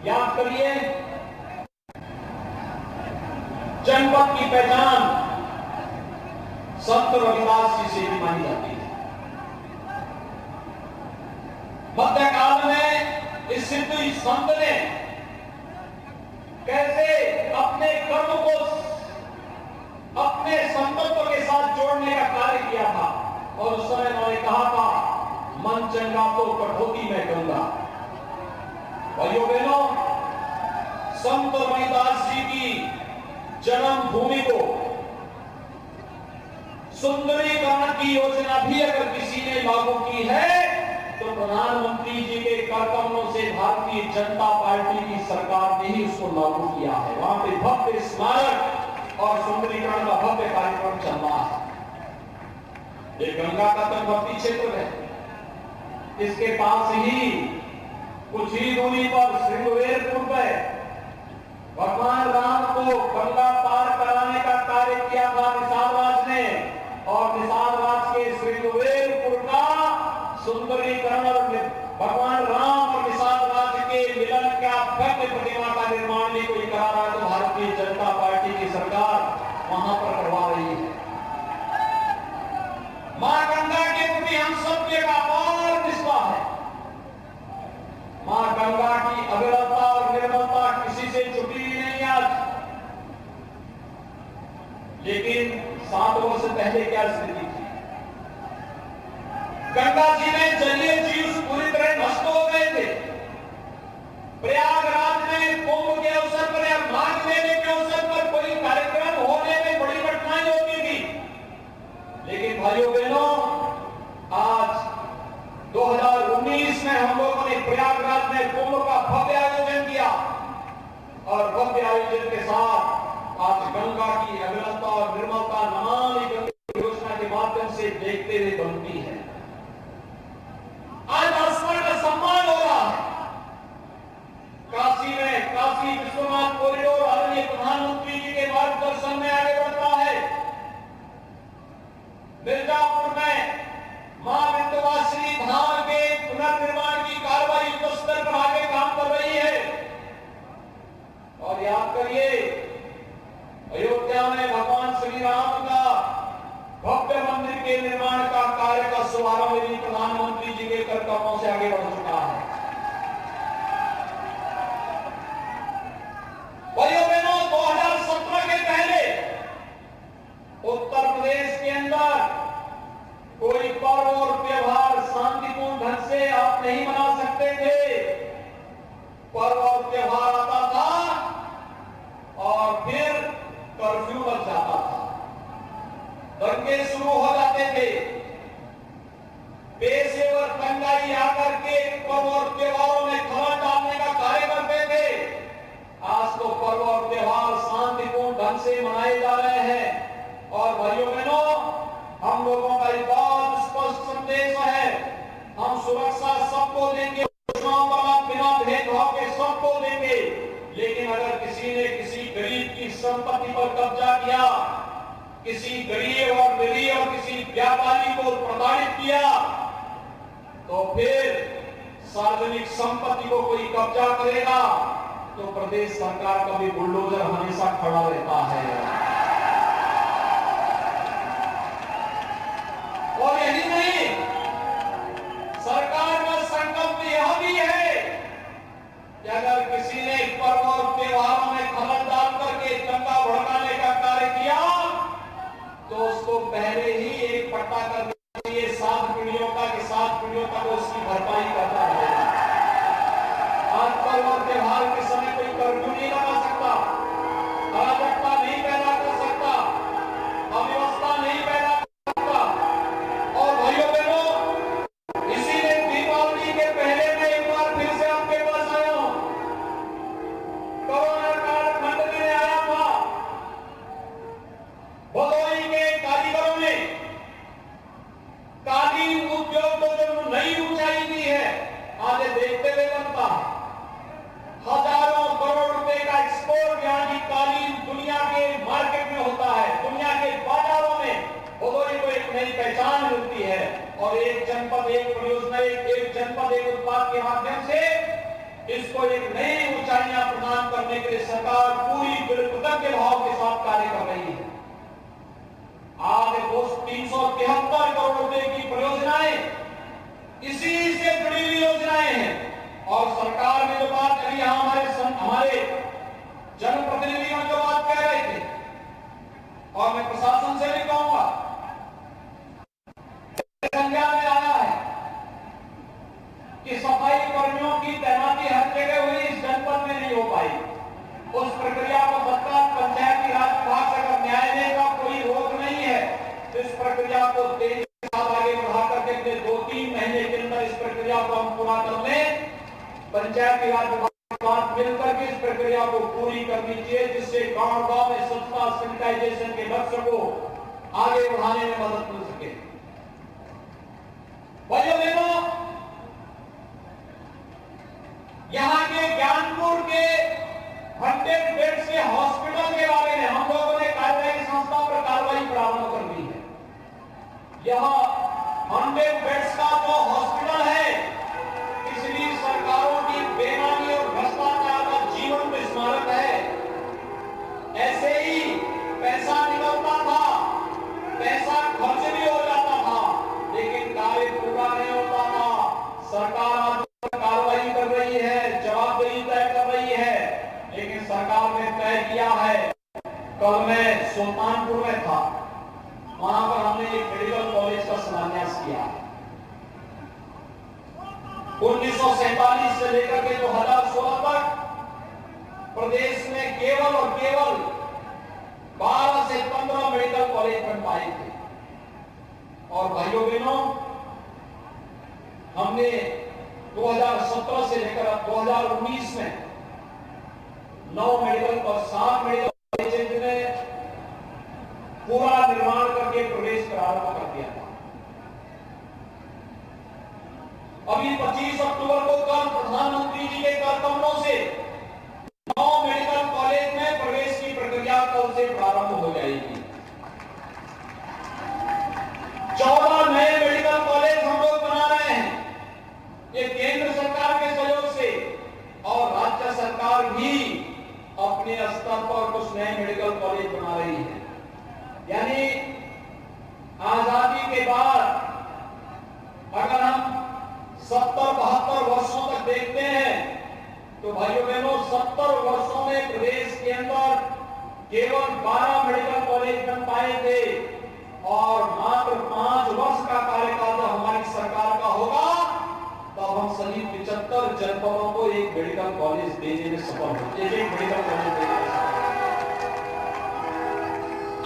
याद करिए, जनपद की पहचान संत रविदास जी से भी मानी जाती है। मध्यकाल में इस सिद्ध संत ने कैसे अपने कर्म को अपने संतत्व के साथ जोड़ने का कार्य किया था, और उस समय उन्होंने कहा था, मन चंगा तो कठौती में गंगा। भाइयों बहनों, संत रविदास जी की जन्मभूमि को सुंदरीकरण की योजना भी अगर किसी ने लागू की है तो प्रधानमंत्री जी के कर कमलों से भारतीय जनता पार्टी की सरकार ने ही उसको लागू किया है। वहां पे भव्य स्मारक और सुंदरीकरण का भव्य कार्यक्रम चल रहा है। ये गंगा का तटवर्ती क्षेत्र है, इसके पास ही कुछ ही दूरी पर श्रृंगवेरपुर में भगवान राम को गंगा पार कराने का कार्य किया था निषाद राज ने, और निषाद राज के श्रृंगवेरपुर का सुंदरीकरण और भगवान राम और निषाद राज के मिलन का भव्य प्रतिमा का निर्माण भी कोई करा रहा है तो भारतीय जनता पार्टी की सरकार वहां पर करवा रही है। मां गंगा के प्रति हम सबके का अपार विश्वास है। मां गंगा की अविरलता और निर्मलता किसी से छुपी ही नहीं आज। लेकिन 7 वर्ष पहले क्या स्थिति थी? गंगा जी में जलीय जीव पूरी तरह नष्ट हो गए थे। प्रयागराज में कुंभ के अवसर पर या माघ मेले के अवसर पर कोई कार्यक्रम होने में बड़ी कठिनाई होती थी। लेकिन भाइयों बहनों, आज 2019 में हम लोगों ने प्रयागराज में कुंभ का भव्य आयोजन किया, और भव्य आयोजन के साथ आज गंगा की अविरलता और निर्मलता नमामि गंगे योजना के माध्यम से देखते हुए बनती है। आज आसमान का सम्मान हो रहा है। काशी में काशी विश्वनाथ कॉरिडोर आदरणीय प्रधानमंत्री जी के मार्गदर्शन में आगे बढ़ता है। मिर्जापुर में मां विंध्यवासिनी धाम के पुनर्निर्माण की कार्रवाई युद्ध स्तर पर आगे काम कर रही है। और याद करिए, अयोध्या में भगवान श्री राम का भव्य मंदिर के निर्माण का कार्य का शुभारंभ भी प्रधानमंत्री जी के कर कमलों से आगे बढ़ चुका है। भाइयों बहनों, 2017 के पहले उत्तर प्रदेश के अंदर कोई पर्व और त्योहार शांतिपूर्ण ढंग से आप नहीं मना सकते थे। पर्व और त्योहार आता था और फिर कर्फ्यू लग जाता था, दंगे शुरू हो जाते थे, पेशेवर दंगाई आकर के पर्व और त्योहारों में खलल डालने का कार्य करते थे। आज तो पर्व और त्योहार शांतिपूर्ण ढंग से मनाए जा रहे हैं। और भाइयों बहनों, हम लोगों का एक बहुत स्पष्ट संदेश है, हम सुरक्षा सबको देंगे, बिना भेदभाव के सबको देंगे। लेकिन अगर किसी ने किसी गरीब की संपत्ति पर कब्जा किया, किसी गरीब और निरीह और किसी व्यापारी को प्रताड़ित किया, तो फिर सार्वजनिक संपत्ति को कोई कब्जा करेगा तो प्रदेश सरकार का भी बुलडोजर हमेशा खड़ा रहता है। और यही नहीं, सरकार का संकल्प यह भी है कि अगर किसी ने पर्व और त्योहारों में खलल डाल करके दंगा भड़काने का कार्य किया तो उसको पहले ही एक पट्टा कर देना चाहिए 7 पीढ़ियों का, कि 7 पीढ़ियों तक उसकी भरपाई करता रहेगा। आज पर्व और त्योहार के समय कोई कर्फ्यू नहीं लगा सकता, अराजकता नहीं पैदा कर सकता, अव्यवस्था नहीं पैदा कर सकता। और भाइयों बहनों, इसीलिए दीपावली के पहले मैं एक बार फिर से आपके पास आया हूं। कोरोना कालखंड में आया था, भदोही के कारीगरों ने कालीन उद्योग को जो नई ऊंचाई दी है, आगे देखते हुए बनता है। हजारों करोड़ रुपए का एक्सपोर्ट यहाँ की कालीन दुनिया के मार्केट में होता है, दुनिया के बाजारों में भदोही को एक नई पहचान मिलती है। और एक जनपद एक परियोजना, एक जनपद एक उत्पाद के माध्यम से इसको एक नई ऊंचाई करने के लिए सरकार पूरी कृतज्ञ भाव के साथ कार्य कर रही है। आज 373 करोड़ रुपए की परियोजनाएं इसी से जुड़ी हुई योजनाएं हैं। और सरकार ने जो बात कही, हमारे जनप्रतिनिधियों जो बात कह रहे थे, और मैं प्रशासन से भी कहूंगा, संज्ञान में आया है कि सफाई कर्मियों की तैनाती हर जगह हुई, इस जनपद में नहीं हो पाई। उस प्रक्रिया को तत्काल पंचायती राज विभाग से अगर न्याय देने का कोई रोक नहीं है तो इस प्रक्रिया को तेजी के साथ आगे बढ़ा करके अपने 2-3 महीने के अंदर इस प्रक्रिया को हम पूरा कर लें। पंचायती राज विभाग के साथ मिलकर के इस प्रक्रिया को पूरी करनी चाहिए, जिससे गांव-गांव में स्वच्छता सैनिटाइजेशन के लक्ष्य को आगे बढ़ाने में मदद मिल सके। भाइयों बहनों, यहां के ज्ञानपुर के 100 बेड्स के हॉस्पिटल के बारे में हम लोगों ने कार्यवाही संस्था पर कार्रवाई प्रारंभ कर दी है। यह 100 बेड्स का जो हॉस्पिटल है, पिछली सरकारों की बेईमानी और भ्रष्टाचार का जीवंत स्मारक है। ऐसे ही पैसा निकलता था, पैसा खर्च भी हो जाता था, लेकिन कार्य पूरा नहीं होता था। सरकार आज कार्रवाई कर रही है, जवाबदेही तय कर रही है, लेकिन सरकार ने तय किया है। कल मैं सुल्तानपुर में था, वहां पर हमने एक मेडिकल कॉलेज का शिलान्यास किया। 1947 से लेकर के 2016 तक प्रदेश में केवल और केवल 12 से 15 मेडिकल कॉलेज बन पाए थे। और भाइयों बहनों, हमने 2017 से लेकर 2019 में 9 मेडिकल और 7 मेडिकल कॉलेज में पूरा निर्माण करके प्रवेश प्रारंभ कर दिया था। अभी 25 अक्टूबर को कल प्रधानमंत्री जी के कर कमलों से 9 मेडिकल कॉलेज में प्रवेश की प्रक्रिया कल से प्रारंभ हो जाएगी। 14 नए मेडिकल कॉलेज हम लोग बना रहे हैं। ये केंद्र सरकार के सहयोग से, और राज्य सरकार भी अपने स्तर पर कुछ नए मेडिकल कॉलेज बना रही है। यानी आजादी के बाद अगर हम 70-72 वर्षों तक देखते हैं तो भाइयों बहनों, 70 वर्षों में प्रदेश के अंदर केवल 12 मेडिकल कॉलेज बन पाए थे। और मात्र 5 वर्ष का कार्यकाल जब हमारी सरकार का होगा, तब हम सभी 75 जनपदों को एक मेडिकल कॉलेज देने में सफल होंगे। एक मेडिकल कॉलेज देने में सफल।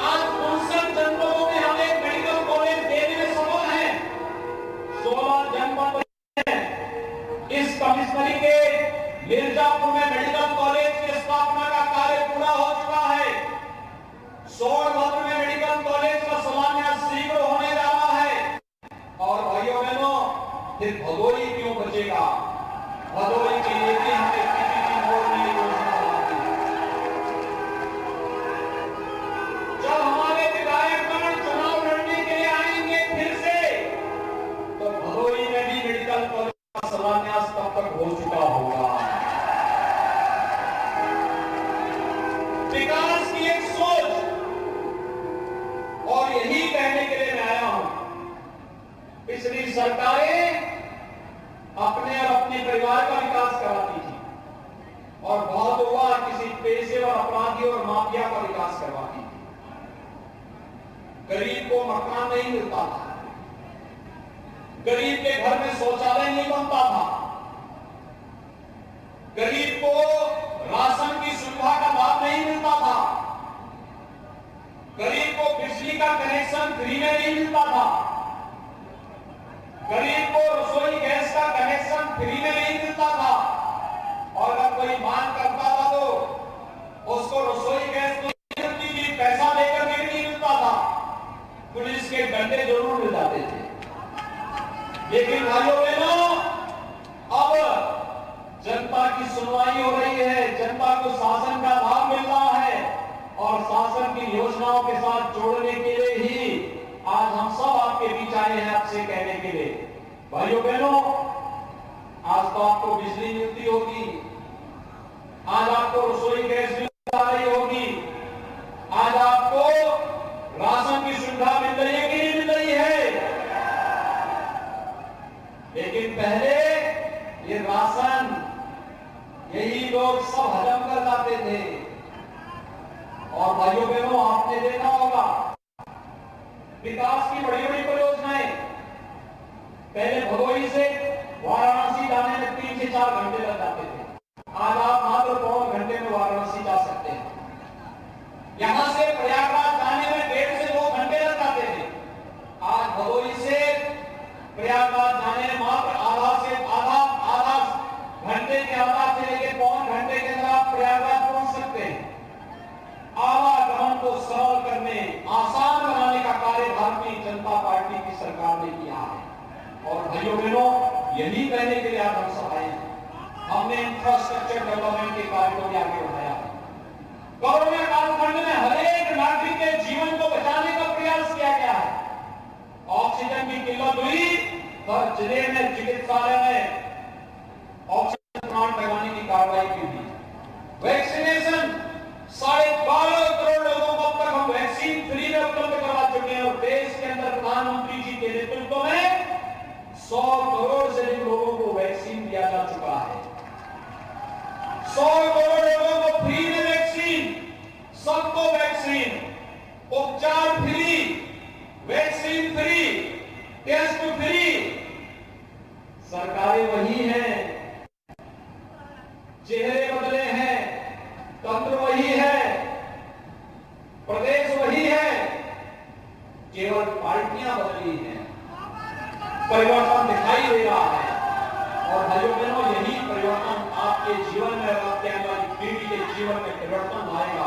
आज 59 जनपदों में हम एक मेडिकल कॉलेज देने में सफल हैं। 16 जनपद इस कमिश्नरी के मिर्जापुर में मेडिकल कॉलेज की स्थापना का कार्य पूरा हो चुका है। सोनभद्र में मेडिकल कॉलेज का शिलान्यास शीघ्र होने जा रहा है। और भाइयों बहनों, फिर भदोही क्यों बचेगा? भदोही के लिए भी हमने पीपीपी मोड में योजना बनाई। जब हमारे विधायकगण चुनाव लड़ने के लिए आएंगे फिर से, तो भदोही में भी मेडिकल कॉलेज का शिलान्यास तब तक हो चुका होगा। विकास की एक सोच, और यही कहने के लिए मैं आया हूं। पिछली सरकारें अपने और अपने परिवार का विकास कराती थी, और बहुत हुआ किसी पेशेवर अपराधी और माफिया का विकास करवाती थी। गरीब को मकान नहीं मिलता था, गरीब के घर में शौचालय नहीं बनता था, गरीब को राशन की सुविधा का लाभ नहीं मिलता था, गरीब को बिजली का कनेक्शन फ्री में नहीं मिलता था, गरीब को रसोई गैस का कनेक्शन फ्री में नहीं मिलता था। और अगर कोई मांग करता था तो उसको रसोई गैस तो नहीं मिलती थी, पैसा लेकर के नहीं मिलता था, पुलिस के डंडे जरूर मिल जाते थे। लेकिन भाइयों बहनों, अब जनता की सुनवाई हो रही है, जनता को शासन का लाभ मिल रहा है, और शासन की योजनाओं के साथ जोड़ने के लिए ही आज हम सब आपके बीच आए हैं, आपसे कहने के लिए। भाइयों बहनों, आज तो आपको बिजली मिलती होगी, आज आपको रसोई लोग सब हजम कर जाते थे। और भाइयों बहनों, आपने देखा होगा विकास की बड़ी बड़ी परियोजनाएं पहले भदोही से वाराणसी जाने में 3 से 4 घंटे लग जाते थे। आज आप मात्र 1.5 घंटे में वाराणसी जा सकते हैं। यहां से प्रयागराज जाने में 1.5 से 2 घंटे लग जाते थे। आज भदोही से प्रयागराज जाने में मात्र आधा घंटे के आधार से लेकर 1.5 घंटे के अंदर आप प्रयागराज पहुंच सकते हैं। आवागमन को सरल करने, आसान बनाने का कार्य भारतीय जनता पार्टी की सरकार ने किया है। और भाइयों बहनों, यही कहने के लिए आज हम सब आए हैं। हमने इंफ्रास्ट्रक्चर डेवलपमेंट के कार्य को भी आगे बढ़ाया। कोरोना कालखंड में हर एक नागरिक के जीवन को बचाने का प्रयास किया गया है। ऑक्सीजन की किल्लत हुई, हर जिले में चिकित्सालय में ऑक्सीजन प्लांट लगाने की कार्रवाई की हुई। वैक्सीनेशन 12.5 करोड़ लोगों को अब तक हम वैक्सीन फ्री में उपलब्ध करवा चुके हैं। और देश के अंदर प्रधानमंत्री जी के नेतृत्व में 100 करोड़ से अधिक लोगों को वैक्सीन दिया जा चुका है। 100 करोड़ लोगों को फ्री में वैक्सीन, सबको वैक्सीन, उपचार free, vaccine free, test free. सरकारें वही हैं, चेहरे बदले हैं, तंत्र वही है, प्रदेश वही है, केवल पार्टियां बदली हैं। परिवर्तन दिखाई दे रहा है। और भाइयों बहनों, यही परिवर्तन आपके जीवन में, आपके आने वाली पीढ़ी के जीवन में परिवर्तन लाएगा।